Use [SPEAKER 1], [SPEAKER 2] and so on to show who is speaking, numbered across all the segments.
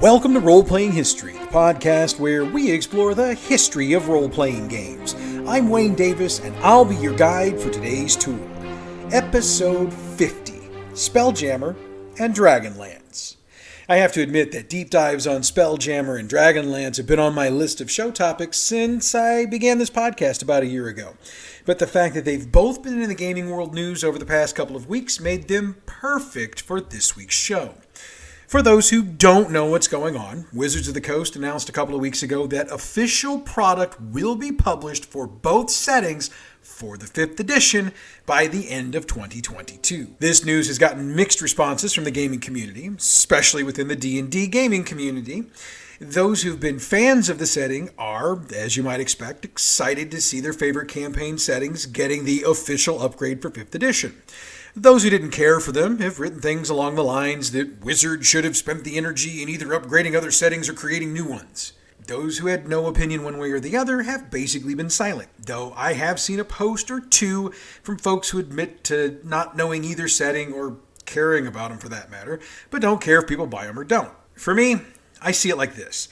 [SPEAKER 1] Welcome to Roleplaying History, the podcast where we explore the history of role-playing games. I'm Wayne Davis, and I'll be your guide for today's tour. Episode 50, Spelljammer and Dragonlance. I have to admit that deep dives on Spelljammer and Dragonlance have been on my list of show topics since I began this podcast about a year ago. But the fact that they've both been in the gaming world news over the past couple of weeks made them perfect for this week's show. For those who don't know what's going on, Wizards of the Coast announced a couple of weeks ago that official product will be published for both settings for the 5th edition by the end of 2022. This news has gotten mixed responses from the gaming community, especially within the D&D gaming community. Those who've been fans of the setting are, as you might expect, excited to see their favorite campaign settings getting the official upgrade for 5th edition. Those who didn't care for them have written things along the lines that Wizards should have spent the energy in either upgrading other settings or creating new ones. Those who had no opinion one way or the other have basically been silent, though I have seen a post or two from folks who admit to not knowing either setting or caring about them for that matter, but don't care if people buy them or don't. For me, I see it like this.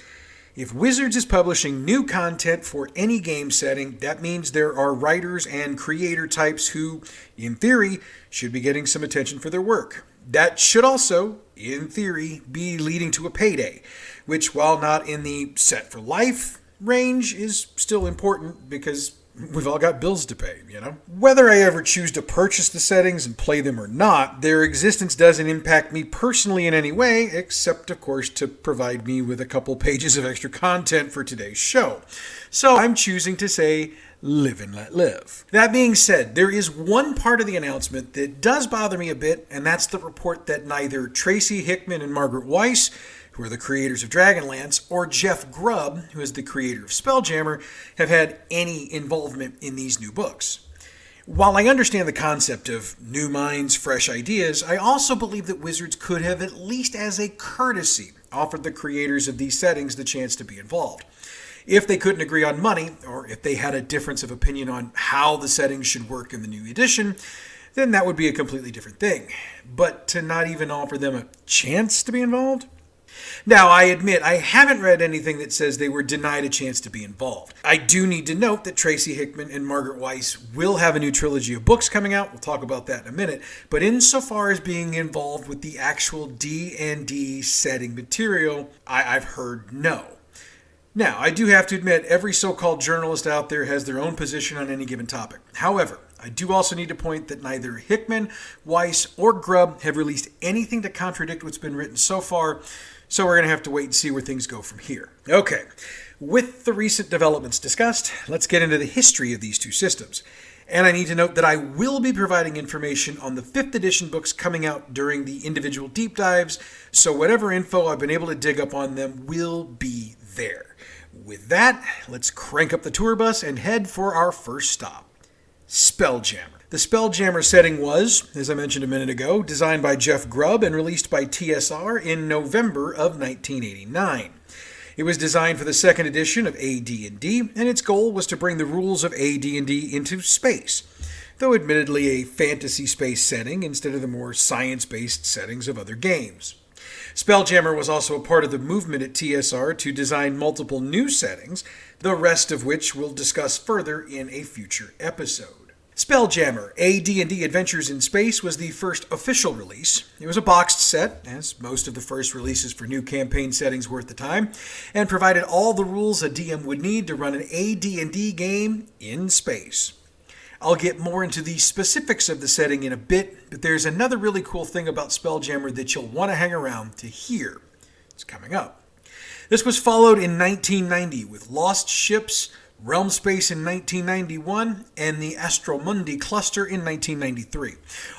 [SPEAKER 1] If Wizards is publishing new content for any game setting, that means there are writers and creator types who, in theory, should be getting some attention for their work. That should also, in theory, be leading to a payday, which, while not in the set for life range, is still important because we've all got bills to pay, you know? Whether I ever choose to purchase the settings and play them or not, their existence doesn't impact me personally in any way, except, of course, to provide me with a couple pages of extra content for today's show. So I'm choosing to say, live and let live. That being said, there is one part of the announcement that does bother me a bit, and that's the report that neither Tracy Hickman and Margaret Weiss, who are the creators of Dragonlance, or Jeff Grubb, who is the creator of Spelljammer, have had any involvement in these new books. While I understand the concept of new minds, fresh ideas, I also believe that Wizards could have, at least as a courtesy, offered the creators of these settings the chance to be involved. If they couldn't agree on money, or if they had a difference of opinion on how the settings should work in the new edition, then that would be a completely different thing. But to not even offer them a chance to be involved? Now, I admit I haven't read anything that says they were denied a chance to be involved. I do need to note that Tracy Hickman and Margaret Weiss will have a new trilogy of books coming out. We'll talk about that in a minute. But insofar as being involved with the actual D&D setting material, I've heard no. Now, I do have to admit, every so-called journalist out there has their own position on any given topic. However, I do also need to point that neither Hickman, Weiss, or Grubb have released anything to contradict what's been written so far, so we're going to have to wait and see where things go from here. Okay, with the recent developments discussed, let's get into the history of these two systems. And I need to note that I will be providing information on the 5th edition books coming out during the individual deep dives, so whatever info I've been able to dig up on them will be there. With that, let's crank up the tour bus and head for our first stop, Spelljammer. The Spelljammer setting was, as I mentioned a minute ago, designed by Jeff Grubb and released by TSR in November of 1989. It was designed for the 2nd edition of AD&D, and its goal was to bring the rules of AD&D into space, though admittedly a fantasy space setting instead of the more science-based settings of other games. Spelljammer was also a part of the movement at TSR to design multiple new settings, the rest of which we'll discuss further in a future episode. Spelljammer, AD&D Adventures in Space was the first official release. It was a boxed set, as most of the first releases for new campaign settings were at the time, and provided all the rules a DM would need to run an AD&D game in space. I'll get more into the specifics of the setting in a bit, but there's another really cool thing about Spelljammer that you'll want to hang around to hear. It's coming up. This was followed in 1990 with Lost Ships, Realm Space in 1991, and the Astromundi Cluster in 1993.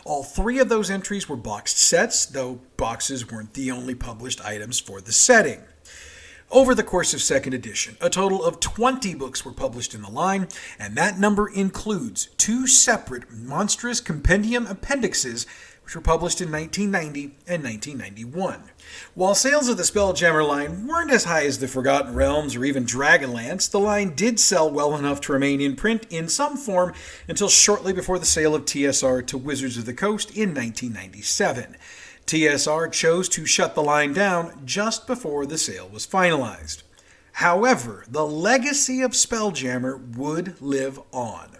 [SPEAKER 1] All three of those entries were boxed sets, though boxes weren't the only published items for the setting. Over the course of 2nd edition, a total of 20 books were published in the line, and that number includes 2 separate monstrous compendium appendixes which were published in 1990 and 1991. While sales of the Spelljammer line weren't as high as the Forgotten Realms or even Dragonlance, the line did sell well enough to remain in print in some form until shortly before the sale of TSR to Wizards of the Coast in 1997. TSR chose to shut the line down just before the sale was finalized. However, the legacy of Spelljammer would live on.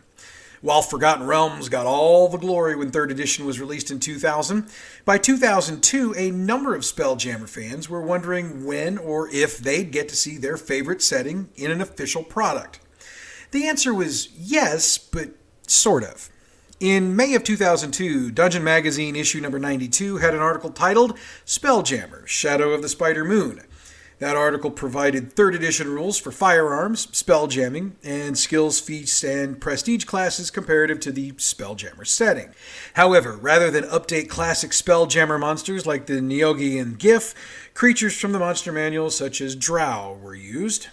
[SPEAKER 1] While Forgotten Realms got all the glory when 3rd edition was released in 2000, by 2002 a number of Spelljammer fans were wondering when or if they'd get to see their favorite setting in an official product. The answer was yes, but sort of. In May of 2002, Dungeon Magazine issue number 92 had an article titled Spelljammer, Shadow of the Spider Moon. That article provided 3rd edition rules for firearms, spelljamming, and skills, feats, and prestige classes comparative to the Spelljammer setting. However, rather than update classic Spelljammer monsters like the Neogi and Gif, creatures from the monster manual such as Drow were used.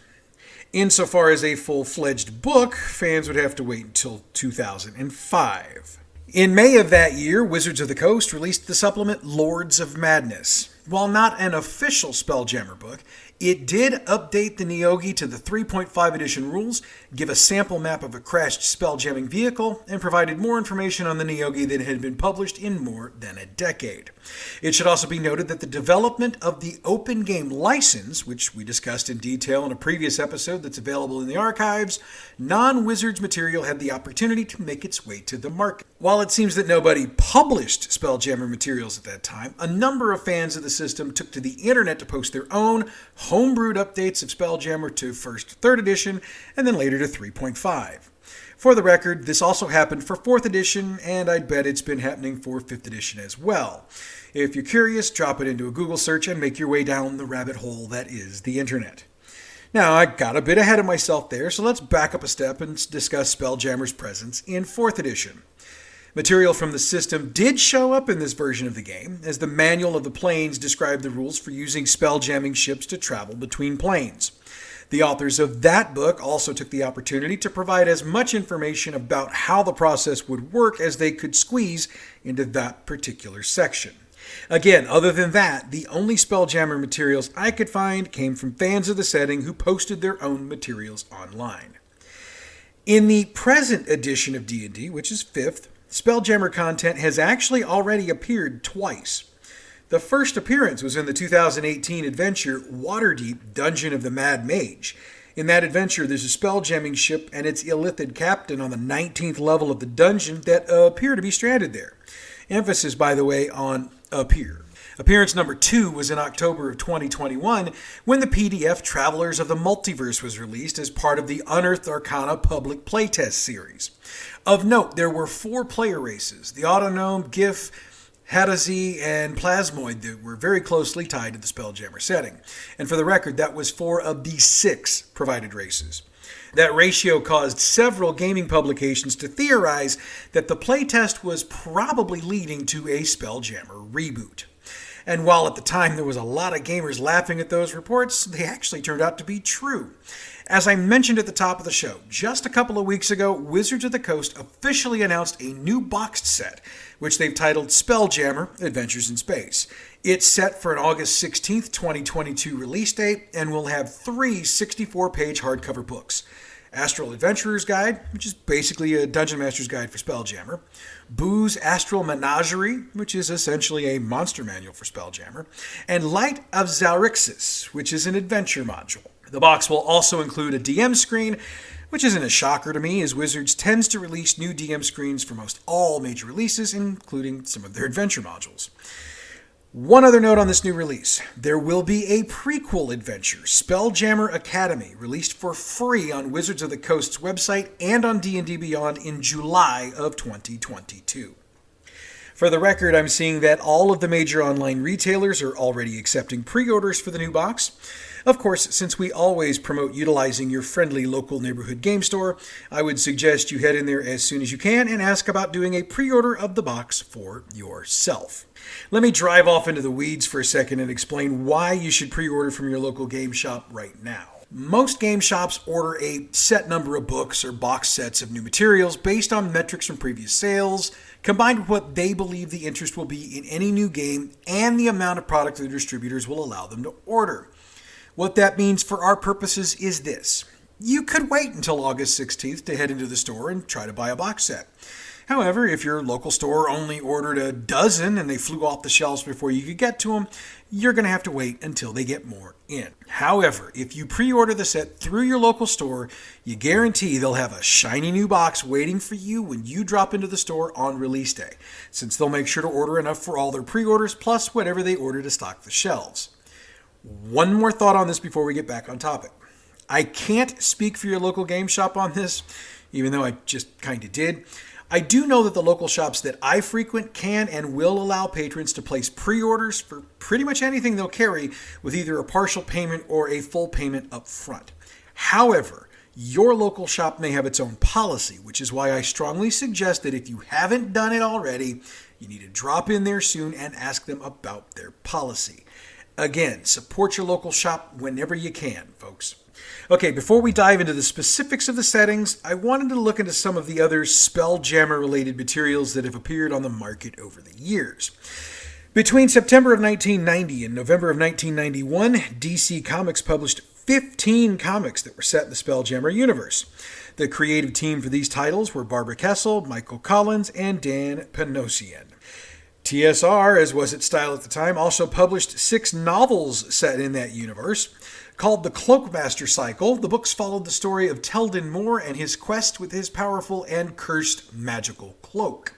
[SPEAKER 1] Insofar as a full-fledged book, fans would have to wait until 2005. In May of that year, Wizards of the Coast released the supplement Lords of Madness. While not an official Spelljammer book, it did update the Neogi to the 3.5 edition rules, give a sample map of a crashed spelljamming vehicle, and provided more information on the Neogi than had been published in more than a decade. It should also be noted that the development of the open game license, which we discussed in detail in a previous episode that's available in the archives, non-Wizards material had the opportunity to make its way to the market. While it seems that nobody published Spelljammer materials at that time, a number of fans of the system took to the internet to post their own homebrewed updates of Spelljammer to first 3rd edition and then later to 3.5. For the record, this also happened for 4th edition, and I'd bet it's been happening for 5th edition as well. If you're curious, drop it into a Google search and make your way down the rabbit hole that is the internet. Now, I got a bit ahead of myself there, so let's back up a step and discuss Spelljammer's presence in 4th edition. Material from the system did show up in this version of the game, as the Manual of the Planes described the rules for using spelljamming ships to travel between planes. The authors of that book also took the opportunity to provide as much information about how the process would work as they could squeeze into that particular section. Again, other than that, the only Spelljammer materials I could find came from fans of the setting who posted their own materials online. In the present edition of D&D, which is 5th, Spelljammer content has actually already appeared twice. The first appearance was in the 2018 adventure Waterdeep Dungeon of the Mad Mage. In that adventure, there's a spelljamming ship and its illithid captain on the 19th level of the dungeon that appear to be stranded there. Emphasis, by the way, on appear. Appearance number 2 was in October of 2021 when the PDF Travelers of the Multiverse was released as part of the Unearthed Arcana public playtest series. Of note, there were 4 player races, the Autognome, Gif, Hadazi, and Plasmoid, that were very closely tied to the Spelljammer setting. And for the record, that was 4 of the 6 provided races. That ratio caused several gaming publications to theorize that the playtest was probably leading to a Spelljammer reboot. And while at the time there was a lot of gamers laughing at those reports, they actually turned out to be true. As I mentioned at the top of the show, just a couple of weeks ago, Wizards of the Coast officially announced a new boxed set, which they've titled Spelljammer Adventures in Space. It's set for an August 16th, 2022 release date, and will have 3 64-page hardcover books. Astral Adventurer's Guide, which is basically a Dungeon Master's Guide for Spelljammer. Boo's Astral Menagerie, which is essentially a monster manual for Spelljammer. And Light of Zalrixis, which is an adventure module. The box will also include a DM screen, which isn't a shocker to me, as Wizards tends to release new DM screens for most all major releases, including some of their adventure modules. One other note on this new release. There will be a prequel adventure, Spelljammer Academy, released for free on Wizards of the Coast's website and on D&D Beyond in July of 2022. For the record, I'm seeing that all of the major online retailers are already accepting pre-orders for the new box. Of course, since we always promote utilizing your friendly local neighborhood game store, I would suggest you head in there as soon as you can and ask about doing a pre-order of the box for yourself. Let me drive off into the weeds for a second and explain why you should pre-order from your local game shop right now. Most game shops order a set number of books or box sets of new materials based on metrics from previous sales, combined with what they believe the interest will be in any new game and the amount of product their distributors will allow them to order. What that means for our purposes is this. You could wait until August 16th to head into the store and try to buy a box set. However, if your local store only ordered a dozen and they flew off the shelves before you could get to them, you're going to have to wait until they get more in. However, if you pre-order the set through your local store, you guarantee they'll have a shiny new box waiting for you when you drop into the store on release day, since they'll make sure to order enough for all their pre-orders plus whatever they order to stock the shelves. One more thought on this before we get back on topic. I can't speak for your local game shop on this, even though I just kind of did. I do know that the local shops that I frequent can and will allow patrons to place pre-orders for pretty much anything they'll carry with either a partial payment or a full payment up front. However, your local shop may have its own policy, which is why I strongly suggest that if you haven't done it already, you need to drop in there soon and ask them about their policy. Again, support your local shop whenever you can, folks. Okay, before we dive into the specifics of the settings, I wanted to look into some of the other Spelljammer-related materials that have appeared on the market over the years. Between September of 1990 and November of 1991, DC Comics published 15 comics that were set in the Spelljammer universe. The creative team for these titles were Barbara Kessel, Michael Collins, and Dan Panosian. TSR, as was its style at the time, also published 6 novels set in that universe. Called the Cloakmaster Cycle, the books followed the story of Teldin Moore and his quest with his powerful and cursed magical cloak.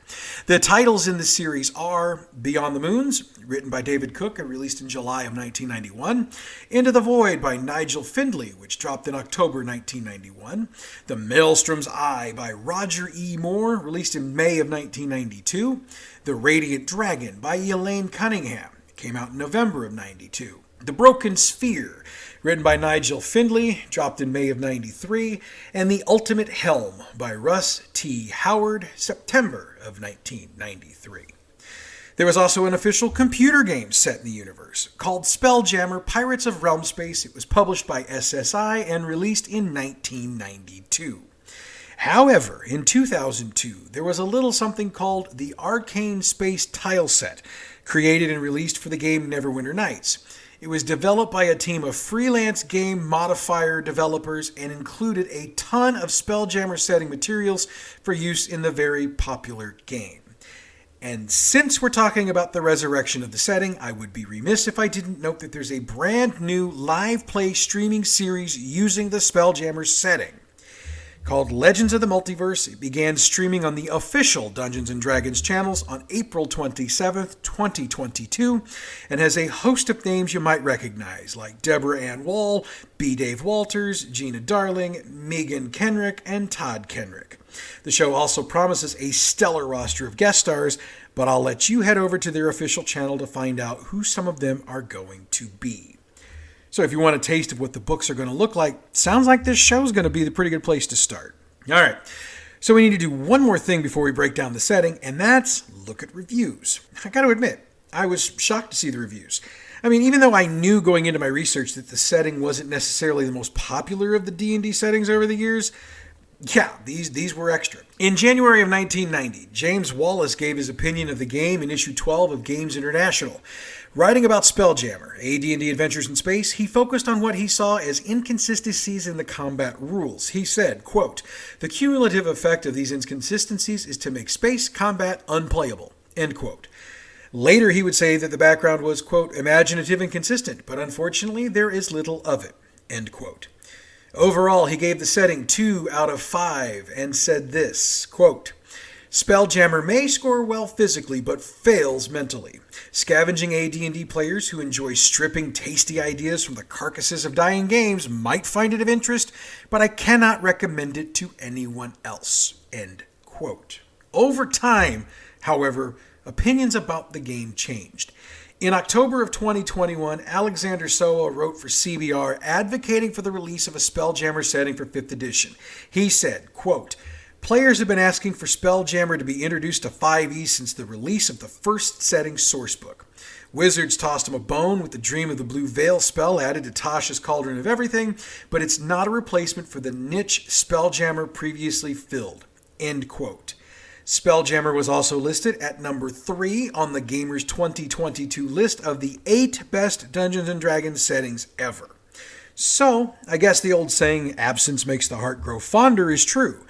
[SPEAKER 1] The titles in the series are Beyond the Moons, written by David Cook and released in July of 1991, Into the Void by Nigel Findlay, which dropped in October 1991, The Maelstrom's Eye by Roger E. Moore, released in May of 1992, The Radiant Dragon by Elaine Cunningham, came out in November of 92, The Broken Sphere, written by Nigel Findlay, dropped in May of 93, and The Ultimate Helm by Russ T. Howard, September of 1993. There was also an official computer game set in the universe called Spelljammer Pirates of Realmspace. It was published by SSI and released in 1992. However, in 2002, there was a little something called the Arcane Space Tile Set, created and released for the game Neverwinter Nights. It was developed by a team of freelance game modifier developers and included a ton of Spelljammer setting materials for use in the very popular game. And since we're talking about the resurrection of the setting, I would be remiss if I didn't note that there's a brand new live play streaming series using the Spelljammer setting. Called Legends of the Multiverse, it began streaming on the official Dungeons & Dragons channels on April 27th, 2022, and has a host of names you might recognize, like Deborah Ann Wall, B. Dave Walters, Gina Darling, Megan Kenrick, and Todd Kenrick. The show also promises a stellar roster of guest stars, but I'll let you head over to their official channel to find out who some of them are going to be. So if you want a taste of what the books are going to look like, sounds like this show is going to be the pretty good place to start. All right, so we need to do one more thing before we break down the setting, and that's look at reviews. I got to admit, I was shocked to see the reviews. I mean, even though I knew going into my research that the setting wasn't necessarily the most popular of the D&D settings over the years, yeah, these were extra. In January of 1990, James Wallace gave his opinion of the game in issue 12 of Games International. Writing about Spelljammer, AD&D Adventures in Space, he focused on what he saw as inconsistencies in the combat rules. He said, quote, "The cumulative effect of these inconsistencies is to make space combat unplayable," end quote. Later, he would say that the background was, quote, "imaginative and consistent, but unfortunately there is little of it," end quote. Overall, he gave the setting 2 out of 5 and said this, quote, "Spelljammer may score well physically, but fails mentally. Scavenging AD&D players who enjoy stripping tasty ideas from the carcasses of dying games might find it of interest, but I cannot recommend it to anyone else," end quote. Over time, however, opinions about the game changed. In October of 2021, Alexander Soa wrote for CBR advocating for the release of a Spelljammer setting for 5th edition. He said, quote, "Players have been asking for Spelljammer to be introduced to 5e since the release of the first setting sourcebook. Wizards tossed him a bone with the Dream of the Blue Veil spell added to Tasha's Cauldron of Everything, but it's not a replacement for the niche Spelljammer previously filled," end quote. Spelljammer was also listed at number 3 on the Gamer's 2022 list of the 8 best Dungeons & Dragons settings ever. So, I guess the old saying, absence makes the heart grow fonder, is true.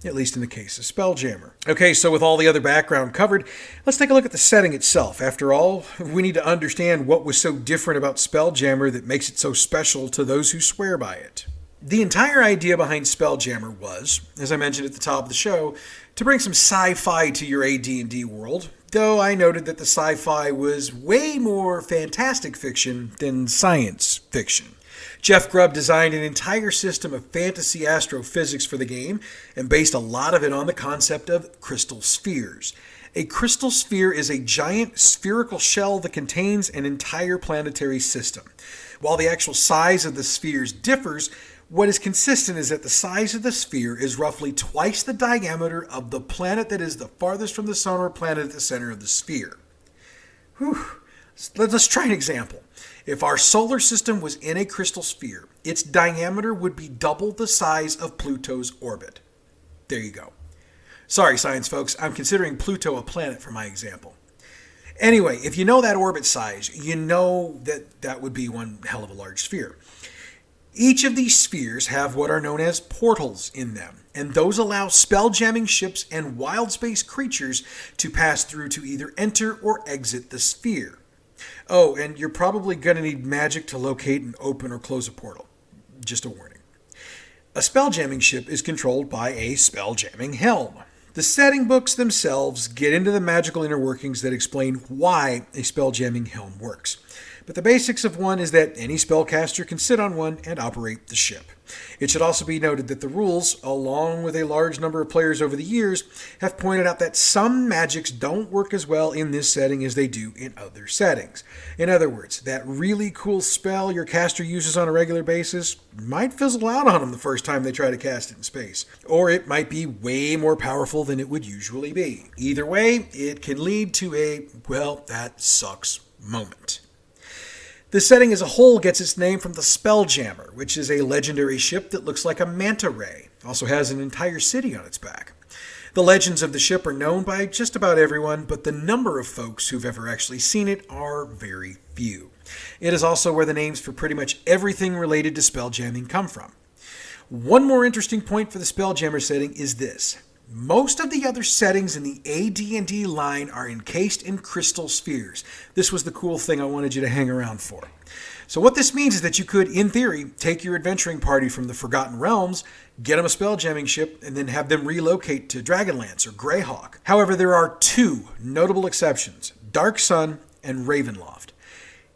[SPEAKER 1] at least in the case of Spelljammer. Okay, so with all the other background covered, let's take a look at the setting itself. After all, we need to understand what was so different about Spelljammer that makes it so special to those who swear by it. The entire idea behind Spelljammer was, as I mentioned at the top of the show, to bring some sci-fi to your AD&D world, though I noted that the sci-fi was way more fantastic fiction than science fiction. Jeff Grubb designed an entire system of fantasy astrophysics for the game and based a lot of it on the concept of crystal spheres. A crystal sphere is a giant spherical shell that contains an entire planetary system. While the actual size of the spheres differs, what is consistent is that the size of the sphere is roughly twice the diameter of the planet that is the farthest from the sun or planet at the center of the sphere. Whew. Let's try an example. If our solar system was in a crystal sphere, its diameter would be double the size of Pluto's orbit. There you go. Sorry, science folks, I'm considering Pluto a planet for my example. Anyway, if you know that orbit size, you know that that would be one hell of a large sphere. Each of these spheres have what are known as portals in them, and those allow spell-jamming ships and wild space creatures to pass through to either enter or exit the sphere. Oh, and you're probably going to need magic to locate and open or close a portal. Just a warning. A spell-jamming ship is controlled by a spell-jamming helm. The setting books themselves get into the magical inner workings that explain why a spell-jamming helm works. But the basics of one is that any spellcaster can sit on one and operate the ship. It should also be noted that the rules, along with a large number of players over the years, have pointed out that some magics don't work as well in this setting as they do in other settings. In other words, that really cool spell your caster uses on a regular basis might fizzle out on them the first time they try to cast it in space. Or it might be way more powerful than it would usually be. Either way, it can lead to a, well, that sucks moment. The setting as a whole gets its name from the Spelljammer, which is a legendary ship that looks like a manta ray. It also has an entire city on its back. The legends of the ship are known by just about everyone, but the number of folks who've ever actually seen it are very few. It is also where the names for pretty much everything related to spelljamming come from. One more interesting point for the Spelljammer setting is this. Most of the other settings in the AD&D line are encased in crystal spheres. This was the cool thing I wanted you to hang around for. So what this means is that you could, in theory, take your adventuring party from the Forgotten Realms, get them a spelljamming ship, and then have them relocate to Dragonlance or Greyhawk. However, there are two notable exceptions, Dark Sun and Ravenloft.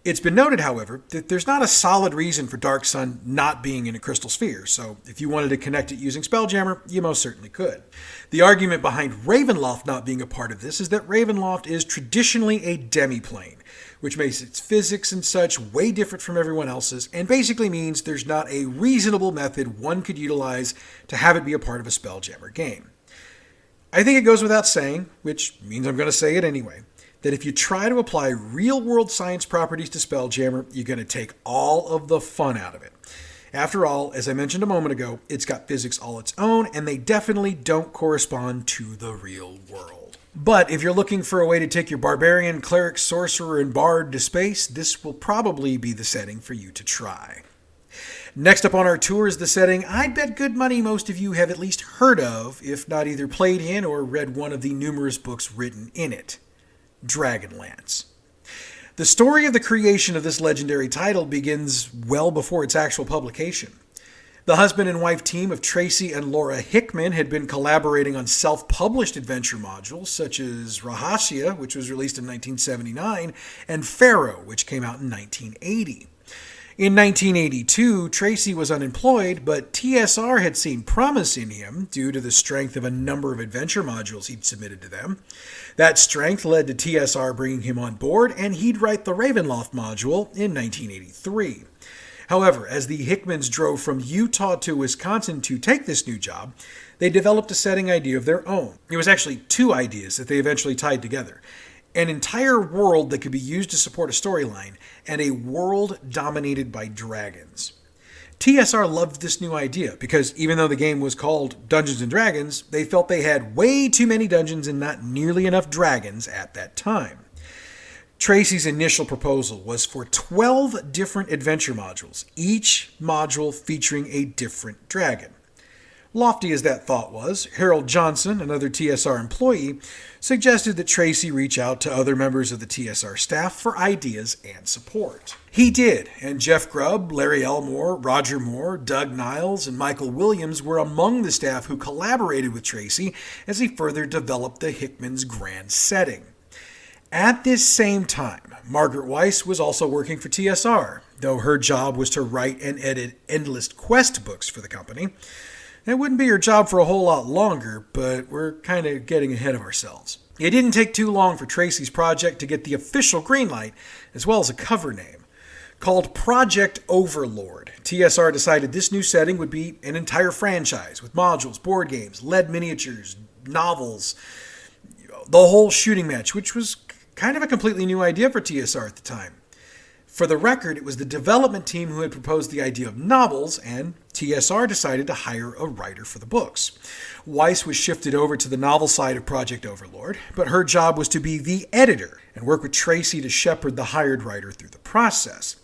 [SPEAKER 1] It's been noted, however, that there's not a solid reason for Dark Sun not being in a crystal sphere, so if you wanted to connect it using Spelljammer, you most certainly could. The argument behind Ravenloft not being a part of this is that Ravenloft is traditionally a demiplane, which makes its physics and such way different from everyone else's, and basically means there's not a reasonable method one could utilize to have it be a part of a Spelljammer game. I think it goes without saying, which means I'm going to say it anyway, that if you try to apply real-world science properties to Spelljammer, you're going to take all of the fun out of it. After all, as I mentioned a moment ago, it's got physics all its own, and they definitely don't correspond to the real world. But if you're looking for a way to take your barbarian, cleric, sorcerer, and bard to space, this will probably be the setting for you to try. Next up on our tour is the setting I'd bet good money most of you have at least heard of, if not either played in or read one of the numerous books written in it. Dragonlance. The story of the creation of this legendary title begins well before its actual publication. The husband and wife team of Tracy and Laura Hickman had been collaborating on self-published adventure modules such as Rahasya, which was released in 1979, and Pharaoh, which came out in 1980. In 1982, Tracy was unemployed, but TSR had seen promise in him due to the strength of a number of adventure modules he'd submitted to them. That strength led to TSR bringing him on board, and he'd write the Ravenloft module in 1983. However, as the Hickmans drove from Utah to Wisconsin to take this new job, they developed a setting idea of their own. It was actually two ideas that they eventually tied together. An entire world that could be used to support a storyline, and a world dominated by dragons. TSR loved this new idea because even though the game was called Dungeons & Dragons, they felt they had way too many dungeons and not nearly enough dragons at that time. Tracy's initial proposal was for 12 different adventure modules, each module featuring a different dragon. Lofty as that thought was, Harold Johnson, another TSR employee, suggested that Tracy reach out to other members of the TSR staff for ideas and support. He did, and Jeff Grubb, Larry Elmore, Roger Moore, Doug Niles, and Michael Williams were among the staff who collaborated with Tracy as he further developed the Hickman's grand setting. At this same time, Margaret Weiss was also working for TSR, though her job was to write and edit endless quest books for the company. It wouldn't be her job for a whole lot longer, but we're kind of getting ahead of ourselves. It didn't take too long for Tracy's project to get the official green light, as well as a cover name. Called Project Overlord, TSR decided this new setting would be an entire franchise with modules, board games, lead miniatures, novels, the whole shooting match, which was kind of a completely new idea for TSR at the time. For the record, it was the development team who had proposed the idea of novels, and TSR decided to hire a writer for the books. Weiss was shifted over to the novel side of Project Overlord, but her job was to be the editor and work with Tracy to shepherd the hired writer through the process.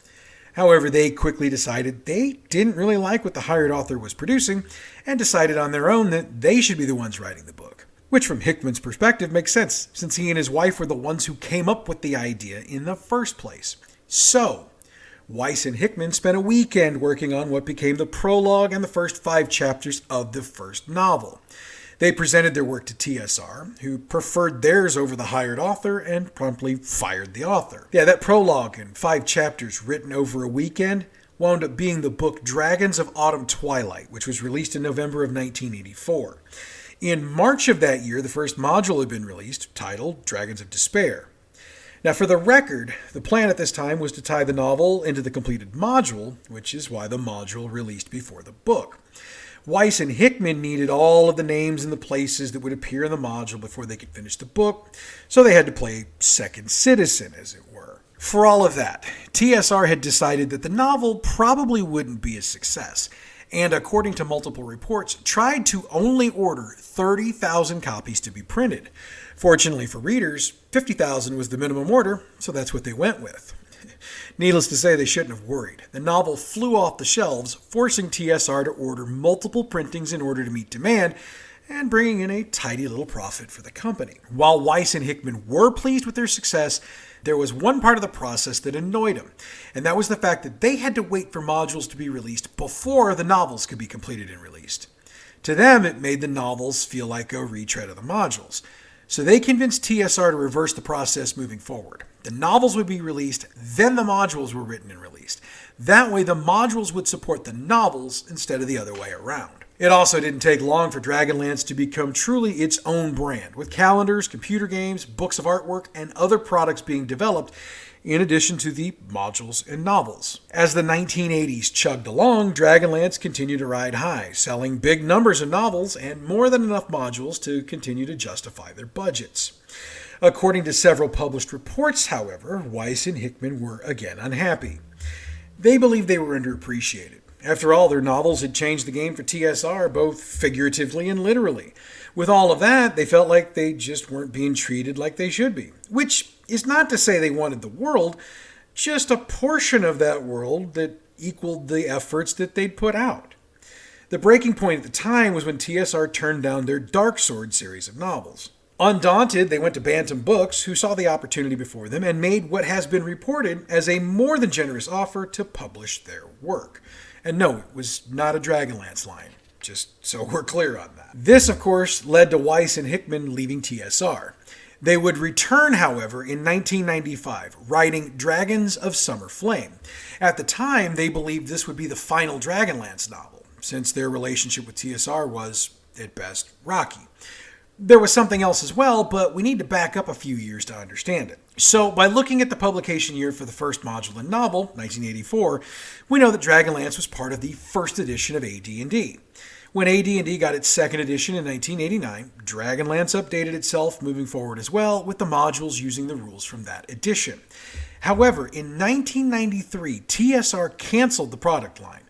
[SPEAKER 1] However, they quickly decided they didn't really like what the hired author was producing and decided on their own that they should be the ones writing the book. Which from Hickman's perspective makes sense, since he and his wife were the ones who came up with the idea in the first place. So, Weiss and Hickman spent a weekend working on what became the prologue and the first 5 chapters of the first novel. They presented their work to TSR, who preferred theirs over the hired author and promptly fired the author. Yeah, that prologue and 5 chapters written over a weekend wound up being the book Dragons of Autumn Twilight, which was released in November of 1984. In March of that year, the first module had been released, titled Dragons of Despair. Now, for the record, the plan at this time was to tie the novel into the completed module, which is why the module released before the book. Weiss and Hickman needed all of the names and the places that would appear in the module before they could finish the book, so they had to play second citizen, as it were. For all of that, TSR had decided that the novel probably wouldn't be a success, and according to multiple reports, tried to only order 30,000 copies to be printed. Fortunately for readers, 50,000 was the minimum order, so that's what they went with. Needless to say, they shouldn't have worried. The novel flew off the shelves, forcing TSR to order multiple printings in order to meet demand, and bringing in a tidy little profit for the company. While Weiss and Hickman were pleased with their success, there was one part of the process that annoyed them, and that was the fact that they had to wait for modules to be released before the novels could be completed and released. To them, it made the novels feel like a retread of the modules. So they convinced TSR to reverse the process moving forward. The novels would be released, then the modules were written and released. That way the modules would support the novels instead of the other way around. It also didn't take long for Dragonlance to become truly its own brand, with calendars, computer games, books of artwork, and other products being developed, in addition to the modules and novels. As the 1980s chugged along, Dragonlance continued to ride high, selling big numbers of novels and more than enough modules to continue to justify their budgets. According to several published reports, however, Weiss and Hickman were again unhappy. They believed they were underappreciated. After all, their novels had changed the game for TSR, both figuratively and literally. With all of that, they felt like they just weren't being treated like they should be. Which is not to say they wanted the world, just a portion of that world that equaled the efforts that they'd put out. The breaking point at the time was when TSR turned down their Dark Sword series of novels. Undaunted, they went to Bantam Books, who saw the opportunity before them and made what has been reported as a more than generous offer to publish their work. And no, it was not a Dragonlance line, just so we're clear on that. This, of course, led to Weiss and Hickman leaving TSR. They would return, however, in 1995, writing Dragons of Summer Flame. At the time, they believed this would be the final Dragonlance novel, since their relationship with TSR was, at best, rocky. There was something else as well, but we need to back up a few years to understand it. So, by looking at the publication year for the first module and novel, 1984, we know that Dragonlance was part of the first edition of AD&D. When AD&D got its second edition in 1989, Dragonlance updated itself moving forward as well, with the modules using the rules from that edition. However, in 1993, TSR canceled the product line,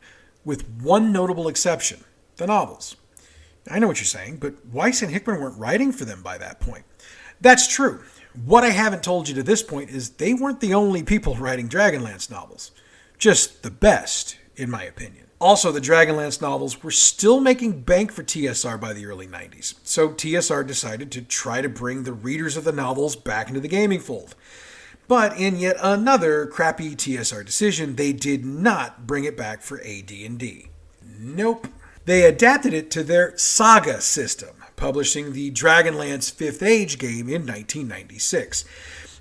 [SPEAKER 1] with one notable exception, the novels. I know what you're saying, but Weiss and Hickman weren't writing for them by that point. That's true. What I haven't told you to this point is they weren't the only people writing Dragonlance novels. Just the best, in my opinion. Also, the Dragonlance novels were still making bank for TSR by the early 90s, so TSR decided to try to bring the readers of the novels back into the gaming fold. But in yet another crappy TSR decision, they did not bring it back for AD&D. Nope. They adapted it to their Saga system, publishing the Dragonlance 5th Age game in 1996.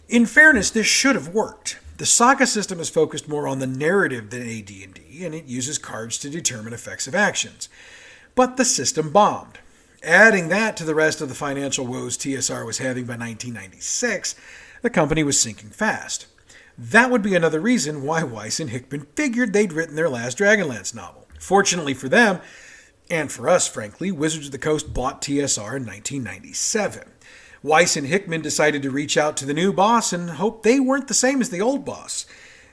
[SPEAKER 1] In fairness, this should have worked. The Saga system is focused more on the narrative than AD&D, and it uses cards to determine effects of actions. But the system bombed. Adding that to the rest of the financial woes TSR was having by 1996, the company was sinking fast. That would be another reason why Weiss and Hickman figured they'd written their last Dragonlance novel. Fortunately for them, and for us, frankly, Wizards of the Coast bought TSR in 1997. Weiss and Hickman decided to reach out to the new boss and hope they weren't the same as the old boss.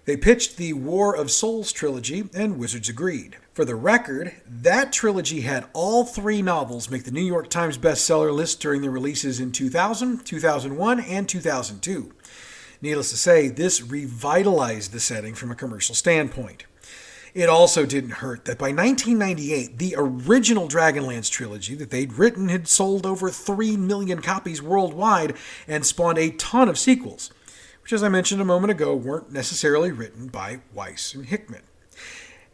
[SPEAKER 1] They pitched the War of Souls trilogy, and Wizards agreed. For the record, that trilogy had all 3 novels make the New York Times bestseller list during their releases in 2000, 2001, and 2002. Needless to say, this revitalized the setting from a commercial standpoint. It also didn't hurt that by 1998, the original Dragonlance trilogy that they'd written had sold over 3 million copies worldwide and spawned a ton of sequels, which, as I mentioned a moment ago, weren't necessarily written by Weiss and Hickman.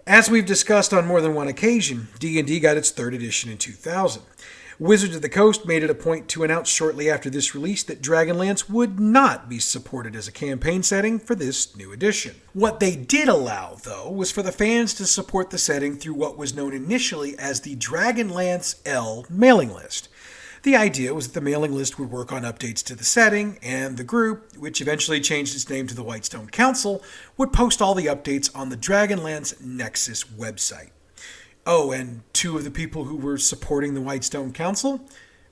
[SPEAKER 1] As we've discussed on more than one occasion, D&D got its 3rd edition in 2000. Wizards of the Coast made it a point to announce shortly after this release that Dragonlance would not be supported as a campaign setting for this new edition. What they did allow, though, was for the fans to support the setting through what was known initially as the Dragonlance L mailing list. The idea was that the mailing list would work on updates to the setting, and the group, which eventually changed its name to the Whitestone Council, would post all the updates on the Dragonlance Nexus website. Oh, and 2 of the people who were supporting the Whitestone Council,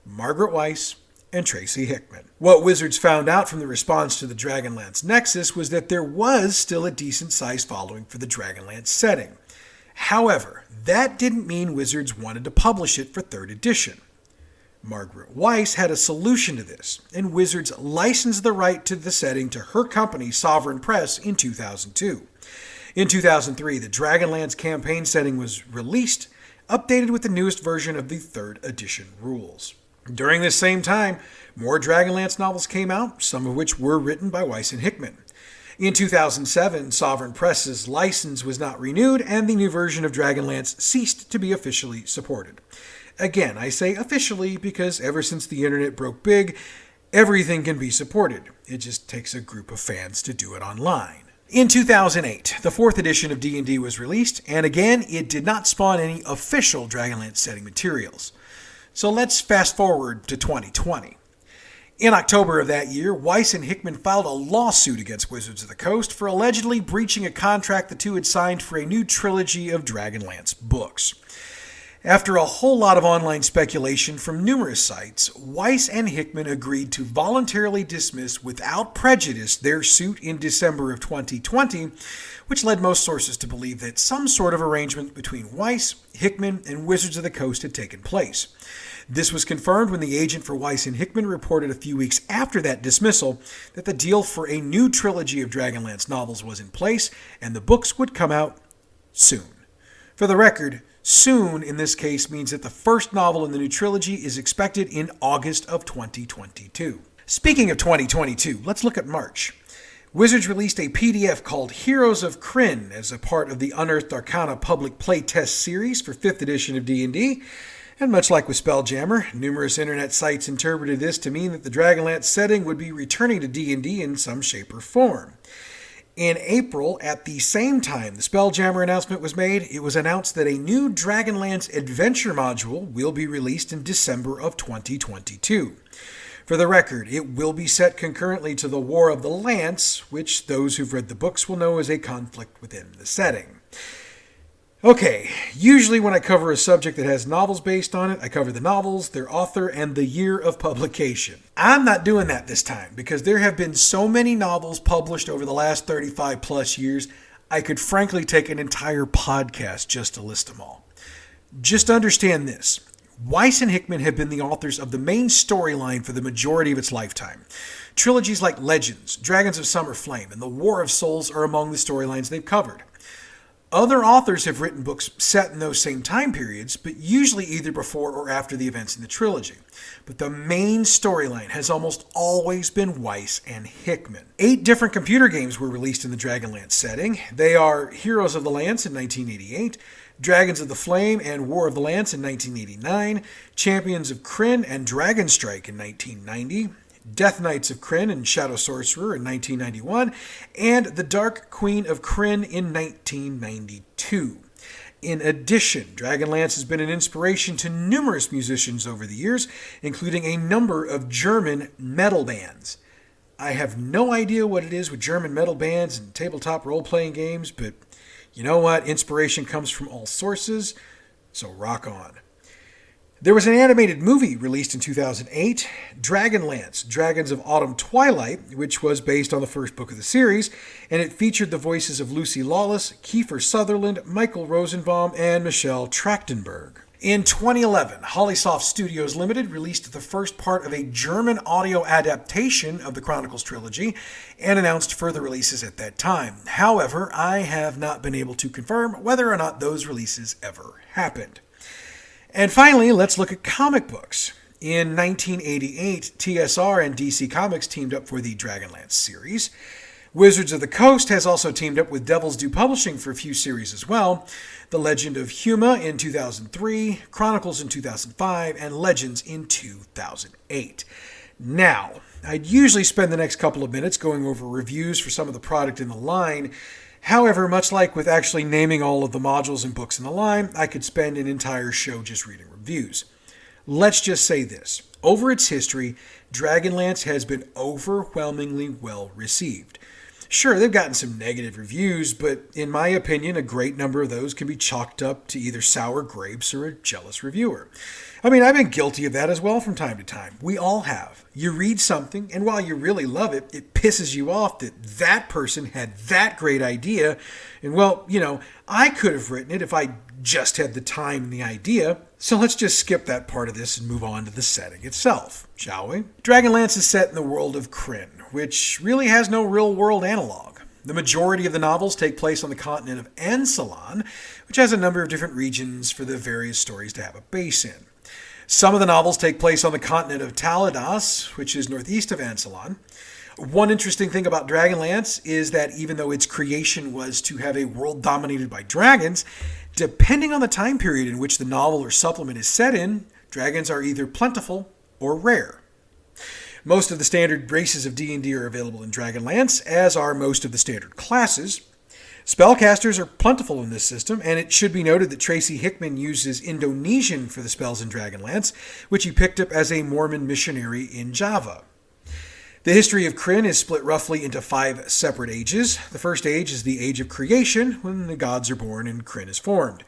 [SPEAKER 1] Margaret Weiss and Tracy Hickman. What Wizards found out from the response to the Dragonlance Nexus was that there was still a decent-sized following for the Dragonlance setting. However, that didn't mean Wizards wanted to publish it for 3rd edition. Margaret Weiss had a solution to this, and Wizards licensed the right to the setting to her company, Sovereign Press, in 2002. In 2003, the Dragonlance campaign setting was released, updated with the newest version of the 3rd edition rules. During this same time, more Dragonlance novels came out, some of which were written by Weiss and Hickman. In 2007, Sovereign Press's license was not renewed, and the new version of Dragonlance ceased to be officially supported. Again, I say officially because ever since the internet broke big, everything can be supported. It just takes a group of fans to do it online. In 2008, the 4th edition of D&D was released, and again, it did not spawn any official Dragonlance setting materials. So let's fast forward to 2020. In October of that year, Weiss and Hickman filed a lawsuit against Wizards of the Coast for allegedly breaching a contract the two had signed for a new trilogy of Dragonlance books. After a whole lot of online speculation from numerous sites, Weiss and Hickman agreed to voluntarily dismiss without prejudice their suit in December of 2020, which led most sources to believe that some sort of arrangement between Weiss, Hickman, and Wizards of the Coast had taken place. This was confirmed when the agent for Weiss and Hickman reported a few weeks after that dismissal that the deal for a new trilogy of Dragonlance novels was in place, and the books would come out soon. For the record, soon in this case means that the first novel in the new trilogy is expected in August of 2022. Speaking of 2022, let's look at March. Wizards released a PDF called Heroes of Krynn as a part of the Unearthed Arcana public playtest series for 5th edition of D&D, and much like with Spelljammer, numerous internet sites interpreted this to mean that the Dragonlance setting would be returning to D&D in some shape or form. In April, at the same time the Spelljammer announcement was made, it was announced that a new Dragonlance Adventure module will be released in December of 2022. For the record, it will be set concurrently to the War of the Lance, which those who've read the books will know is a conflict within the setting. Okay, usually when I cover a subject that has novels based on it, I cover the novels, their author, and the year of publication. I'm not doing that this time because there have been so many novels published over the last 35 plus years, I could frankly take an entire podcast just to list them all. Just understand this. Weiss and Hickman have been the authors of the main storyline for the majority of its lifetime. Trilogies like Legends, Dragons of Summer Flame, and The War of Souls are among the storylines they've covered. Other authors have written books set in those same time periods, but usually either before or after the events in the trilogy. But the main storyline has almost always been Weiss and Hickman. 8 different computer games were released in the Dragonlance setting. They are Heroes of the Lance in 1988, Dragons of the Flame and War of the Lance in 1989, Champions of Krynn and Dragonstrike in 1990, Death Knights of Krynn and Shadow Sorcerer in 1991, and The Dark Queen of Krynn in 1992. In addition, Dragonlance has been an inspiration to numerous musicians over the years, including a number of German metal bands. I have no idea what it is with German metal bands and tabletop role-playing games, but you know what? Inspiration comes from all sources, so rock on. There was an animated movie released in 2008, Dragonlance, Dragons of Autumn Twilight, which was based on the first book of the series, and it featured the voices of Lucy Lawless, Kiefer Sutherland, Michael Rosenbaum, and Michelle Trachtenberg. In 2011, Hollysoft Studios Limited released the first part of a German audio adaptation of the Chronicles trilogy and announced further releases at that time. However, I have not been able to confirm whether or not those releases ever happened. And finally, let's look at comic books. In 1988, TSR and DC Comics teamed up for the Dragonlance series. Wizards of the Coast has also teamed up with Devil's Due Publishing for a few series as well. The Legend of Huma in 2003, Chronicles in 2005, and Legends in 2008. Now, I'd usually spend the next couple of minutes going over reviews for some of the product in the line. However, much like with actually naming all of the modules and books in the line, I could spend an entire show just reading reviews. Let's just say this. Over its history, Dragonlance has been overwhelmingly well received. Sure, they've gotten some negative reviews, but in my opinion, a great number of those can be chalked up to either sour grapes or a jealous reviewer. I mean, I've been guilty of that as well from time to time. We all have. You read something, and while you really love it, it pisses you off that that person had that great idea. And well, I could have written it if I just had the time and the idea. So let's just skip that part of this and move on to the setting itself, shall we? Dragonlance is set in the world of Krynn, which really has no real-world analog. The majority of the novels take place on the continent of Ansalon, which has a number of different regions for the various stories to have a base in. Some of the novels take place on the continent of Taladas, which is northeast of Ansalon. One interesting thing about Dragonlance is that even though its creation was to have a world dominated by dragons, depending on the time period in which the novel or supplement is set in, dragons are either plentiful or rare. Most of the standard races of D&D are available in Dragonlance, as are most of the standard classes. Spellcasters are plentiful in this system, and it should be noted that Tracy Hickman uses Indonesian for the spells in Dragonlance, which he picked up as a Mormon missionary in Java. The history of Krynn is split roughly into 5 separate ages. The first age is the Age of Creation, when the gods are born and Krynn is formed.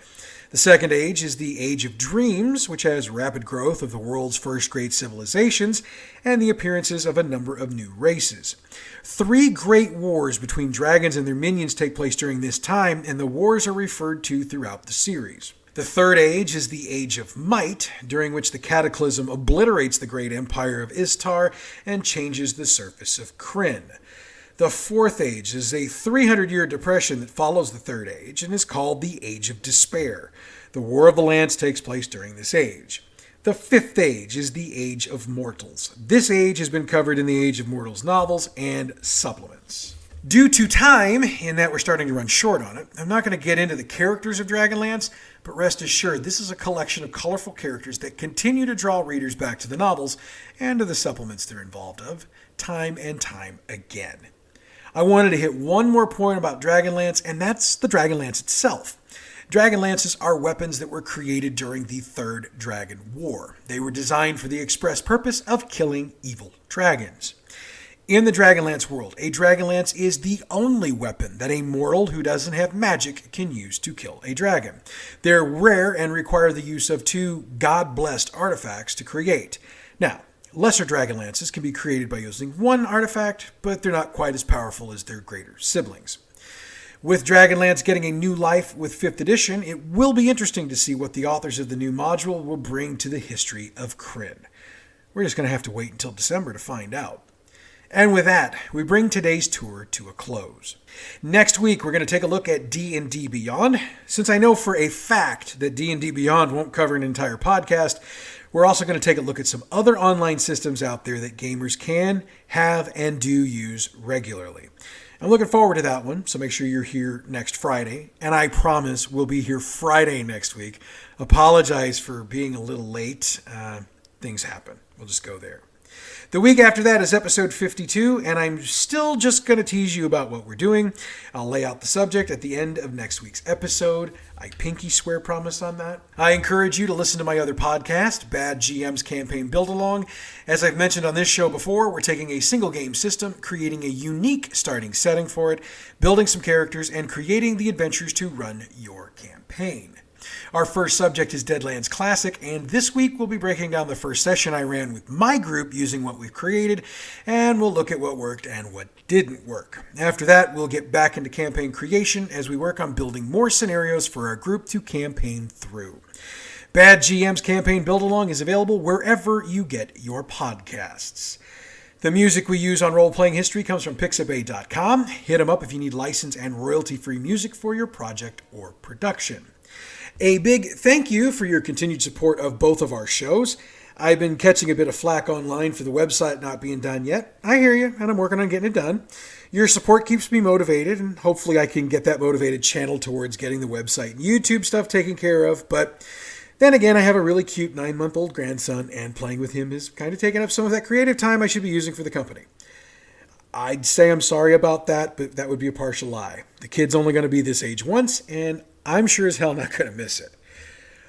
[SPEAKER 1] The second age is the Age of Dreams, which has rapid growth of the world's first great civilizations and the appearances of a number of new races. 3 great wars between dragons and their minions take place during this time, and the wars are referred to throughout the series. The third age is the Age of Might, during which the Cataclysm obliterates the great empire of Istar and changes the surface of Krynn. The fourth age is a 300-year depression that follows the third age and is called the Age of Despair. The War of the Lance takes place during this age. The fifth age is the Age of Mortals. This age has been covered in the Age of Mortals novels and supplements. Due to time, in that we're starting to run short on it, I'm not going to get into the characters of Dragonlance, but rest assured this is a collection of colorful characters that continue to draw readers back to the novels and to the supplements they're involved of, time and time again. I wanted to hit one more point about Dragonlance, and that's the Dragonlance itself. Dragonlances are weapons that were created during the Third Dragon War. They were designed for the express purpose of killing evil dragons. In the Dragonlance world, a Dragonlance is the only weapon that a mortal who doesn't have magic can use to kill a dragon. They're rare and require the use of 2 god-blessed artifacts to create. Now, lesser Dragonlances can be created by using 1 artifact, but they're not quite as powerful as their greater siblings. With Dragonlance getting a new life with 5th edition, it will be interesting to see what the authors of the new module will bring to the history of Krynn. We're just going to have to wait until December to find out. And with that, we bring today's tour to a close. Next week, we're going to take a look at D&D Beyond. Since I know for a fact that D&D Beyond won't cover an entire podcast, we're also going to take a look at some other online systems out there that gamers can, have, and do use regularly. I'm looking forward to that one, so make sure you're here next Friday. And I promise we'll be here Friday next week. Apologize for being a little late. Things happen. We'll just go there. The week after that is episode 52, and I'm still just going to tease you about what we're doing. I'll lay out the subject at the end of next week's episode. I pinky swear promise on that. I encourage you to listen to my other podcast, Bad GM's Campaign Build-Along. As I've mentioned on this show before, we're taking a single game system, creating a unique starting setting for it, building some characters, and creating the adventures to run your campaign. Our first subject is Deadlands Classic, and this week we'll be breaking down the first session I ran with my group using what we've created, and we'll look at what worked and what didn't work. After that, we'll get back into campaign creation as we work on building more scenarios for our group to campaign through. Bad GM's Campaign Build-Along is available wherever you get your podcasts. The music we use on Roleplaying History comes from pixabay.com. Hit them up if you need license and royalty-free music for your project or production. A big thank you for your continued support of both of our shows. I've been catching a bit of flack online for the website not being done yet. I hear you, and I'm working on getting it done. Your support keeps me motivated, and hopefully I can get that motivated channel towards getting the website and YouTube stuff taken care of. But then again, I have a really cute 9-month-old grandson, and playing with him is kind of taking up some of that creative time I should be using for the company. I'd say I'm sorry about that, but that would be a partial lie. The kid's only going to be this age once, and I'm sure as hell not going to miss it.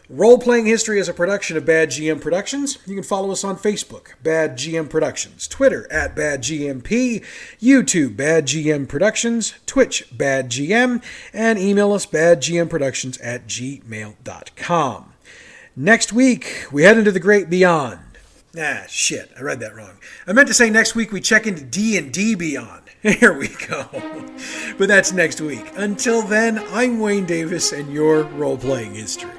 [SPEAKER 1] Role-Playing History is a production of Bad GM Productions. You can follow us on Facebook, Bad GM Productions, Twitter at Bad GMP, YouTube, Bad GM Productions, Twitch, Bad GM, and email us badgmproductions@gmail.com. Next week, we head into the great beyond. Shit, I read that wrong. I meant to say next week we check into D&D Beyond. Here we go. But that's next week. Until then, I'm Wayne Davis, and your Role-Playing History.